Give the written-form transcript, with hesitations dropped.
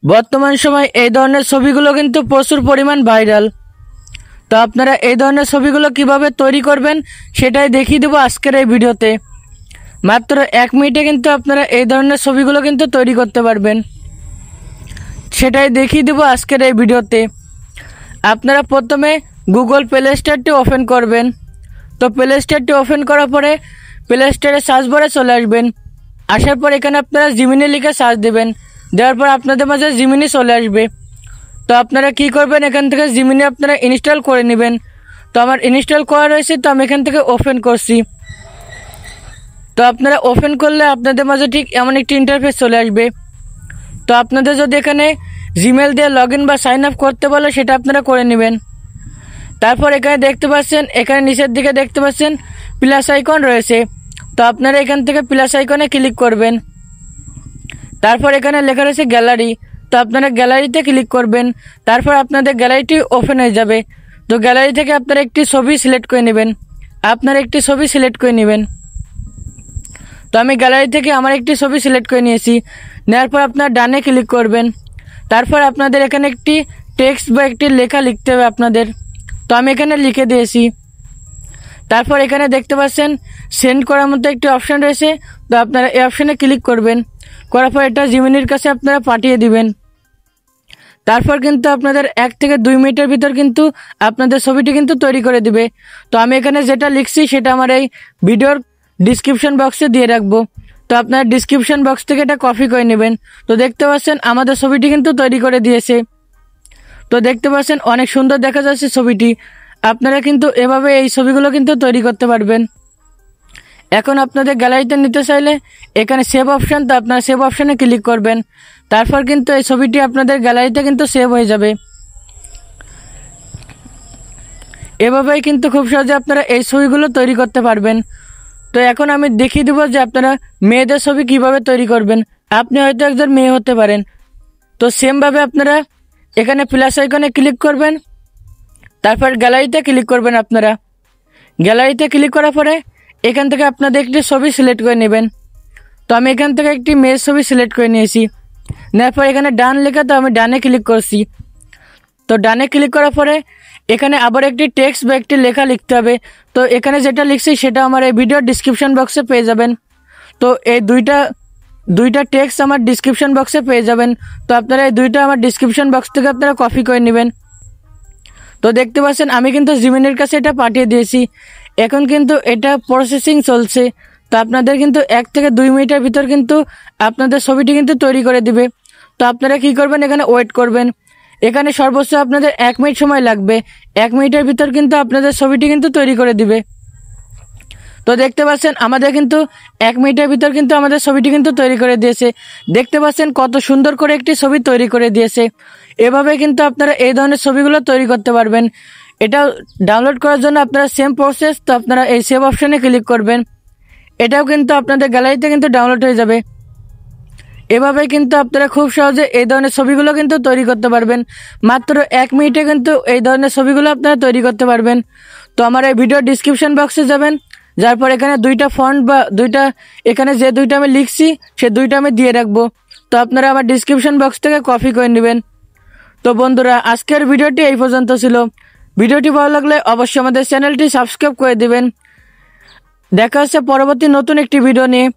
বর্তমান সময় এই ধরনের ছবিগুলো কিন্তু প্রচুর পরিমাণ ভাইরাল। তো আপনারা এই ধরনের ছবিগুলো কিভাবে তৈরি করবেন সেটাই দেখিয়ে দেবো আজকের এই ভিডিওতে। মাত্র 1 মিনিটে কিন্তু আপনারা এই ধরনের ছবিগুলো কিন্তু তৈরি করতে পারবেন, সেটাই দেখিয়ে দেবো আজকের এই ভিডিওতে। আপনারা প্রথমে গুগল প্লে স্টোরটি ওপেন করবেন। তো প্লে স্টোরটি ওপেন করার পরে প্লে স্টোরে সার্চ বারে চলে আসবেন। আসার পর এখানে আপনারা জিমিনি লিখে সার্চ দেবেন। দেওয়ার পর আপনাদের মাঝে জিমিনি চলে আসবে। তো আপনারা কি করবেন, এখান থেকে জিমিনি আপনারা ইনস্টল করে নেবেন। তো আমার ইনস্টল করা রয়েছে, তো আমি এখান থেকে ওপেন করছি। তো আপনারা ওপেন করলে আপনাদের মাঝে ঠিক এমন একটি ইন্টারফেস চলে আসবে। তো আপনাদের যদি এখানে জিমেল দিয়ে লগ ইন বা সাইন আপ করতে বলে সেটা আপনারা করে নেবেন। তারপর এখানে দেখতে পাচ্ছেন, এখানে নিচের দিকে দেখতে পাচ্ছেন প্লাস আইকন রয়েছে। তো আপনারা এখান থেকে প্লাস আইকনে ক্লিক করবেন। তারপর এখানে লেখা রয়েছে গ্যালারি। তো আপনারা গ্যালারিতে ক্লিক করবেন। তারপর আপনাদের গ্যালারিটি ওপেন হয়ে যাবে। তো গ্যালারি থেকে আপনারা একটি ছবি সিলেক্ট করে নেবেন। তো আমি গ্যালারি থেকে আমার একটি ছবি সিলেক্ট করে নিয়েছি। নেওয়ার পর আপনার ডানে ক্লিক করবেন। তারপর আপনাদের এখানে একটি টেক্সট বা একটি লেখা লিখতে হবে আপনাদের। তো আমি এখানে লিখে দিয়েছি। তারপর এখানে দেখতে পাচ্ছেন সেন্ড করার মতো একটি অপশান রয়েছে। তো আপনারা এই অপশানে ক্লিক করবেন। করার পর এটা জিমিনির কাছে আপনারা পাঠিয়ে দিবেন। তারপর কিন্তু আপনাদের 1 থেকে 2 মিনিটের ভিতর কিন্তু আপনাদের ছবিটি কিন্তু তৈরি করে দিবে। তো আমি এখানে যেটা লিখছি সেটা আমার এই ভিডিওর ডিসক্রিপশন বক্সে দিয়ে রাখবো। তো আপনারা ডিসক্রিপশন বক্স থেকে এটা কপি করে নেবেন। তো দেখতে পাচ্ছেন আমাদের ছবিটি কিন্তু তৈরি করে দিয়েছে। তো দেখতে পাচ্ছেন অনেক সুন্দর দেখা যাচ্ছে ছবিটি। আপনারা কিন্তু এভাবে এই ছবিগুলো কিন্তু তৈরি করতে পারবেন। এখন আপনাদের গ্যালারিতে নিতে চাইলে এখানে সেভ অপশান, তো আপনারা সেভ অপশানে ক্লিক করবেন। তারপর কিন্তু এই ছবিটি আপনাদের গ্যালারিতে কিন্তু সেভ হয়ে যাবে। এভাবেই কিন্তু খুব সহজে আপনারা এই ছবিগুলো তৈরি করতে পারবেন। তো এখন আমি দেখিয়ে দেবো যে আপনারা মেয়েদের ছবি কিভাবে তৈরি করবেন। আপনি হয়তো একজন মেয়ে হতে পারেন। তো সেমভাবে আপনারা এখানে প্লাস আইকনে ক্লিক করবেন। তারপর গ্যালারিতে ক্লিক করবেন। আপনারা গ্যালারিতে ক্লিক করার পরে এখান থেকে আপনাদের একটি ছবি সিলেক্ট করে নেবেন। তো আমি এখান থেকে একটি মেয়ের ছবি সিলেক্ট করে নিয়েছি। নেওয়ার পর এখানে ডান লেখা, তো আমি ডানে ক্লিক করছি। তো ডানে ক্লিক করার পরে এখানে আবার একটি টেক্সট বা একটি লেখা লিখতে হবে। তো এখানে যেটা লিখছি সেটা আমার এই ভিডিওর ডিসক্রিপশন বক্সে পেয়ে যাবেন। তো এই দুইটা টেক্সট আমার ডিসক্রিপশন বক্সে পেয়ে যাবেন। তো আপনারা এই দুইটা আমার ডিসক্রিপশন বক্স থেকে আপনারা কপি করে নেবেন। তো দেখতে পাচ্ছেন আমি কিন্তু জিমিনির কাছে এটা পাঠিয়ে দিয়েছি। এখন কিন্তু এটা প্রসেসিং চলছে। তো আপনাদের কিন্তু 1 থেকে 2 মিনিটের ভিতর কিন্তু আপনাদের ছবিটি কিন্তু তৈরি করে দিবে। তো আপনারা কি করবেন, এখানে ওয়েট করবেন। এখানে সর্বোচ্চ আপনাদের 1 মিনিট সময় লাগবে। 1 মিনিটের ভিতর কিন্তু আপনাদের ছবিটি কিন্তু তৈরি করে দিবে। তো দেখতে পাচ্ছেন আমাদের কিন্তু 1 মিনিটের ভিতর কিন্তু আমাদের ছবিটি কিন্তু তৈরি করে দিয়েছে। দেখতে পাচ্ছেন কত সুন্দর করে একটি ছবি তৈরি করে দিয়েছে। এভাবে কিন্তু আপনারা এই ধরনের ছবিগুলো তৈরি করতে পারবেন। এটা ডাউনলোড করার জন্য আপনারা সেম প্রসেস। তো আপনারা এই সেভ অপশানে ক্লিক করবেন। এটাও কিন্তু আপনাদের গ্যালারিতে কিন্তু ডাউনলোড হয়ে যাবে। এভাবে কিন্তু আপনারা খুব সহজে এই ধরনের ছবিগুলো কিন্তু তৈরি করতে পারবেন। মাত্র 1 মিনিটে কিন্তু এই ধরনের ছবিগুলো আপনারা তৈরি করতে পারবেন। তো আমার এই ভিডিও ডিসক্রিপশন বক্সে যাবেন। যার পর এখানে দুইটা ফন্ট বা এখানে যে দুইটা আমি লিখছি সে দুইটা আমি দিয়ে রাখবো। তো আপনারা আমার ডিসক্রিপশন বক্স থেকে কপি করে নেবেন। তো বন্ধুরা, আজকের ভিডিওটি এই পর্যন্ত ছিল। ভিডিওটি ভালো লাগলে অবশ্যই আমাদের চ্যানেলটি সাবস্ক্রাইব করে দিবেন। দেখা হচ্ছে পরবর্তী নতুন একটি ভিডিও নিয়ে।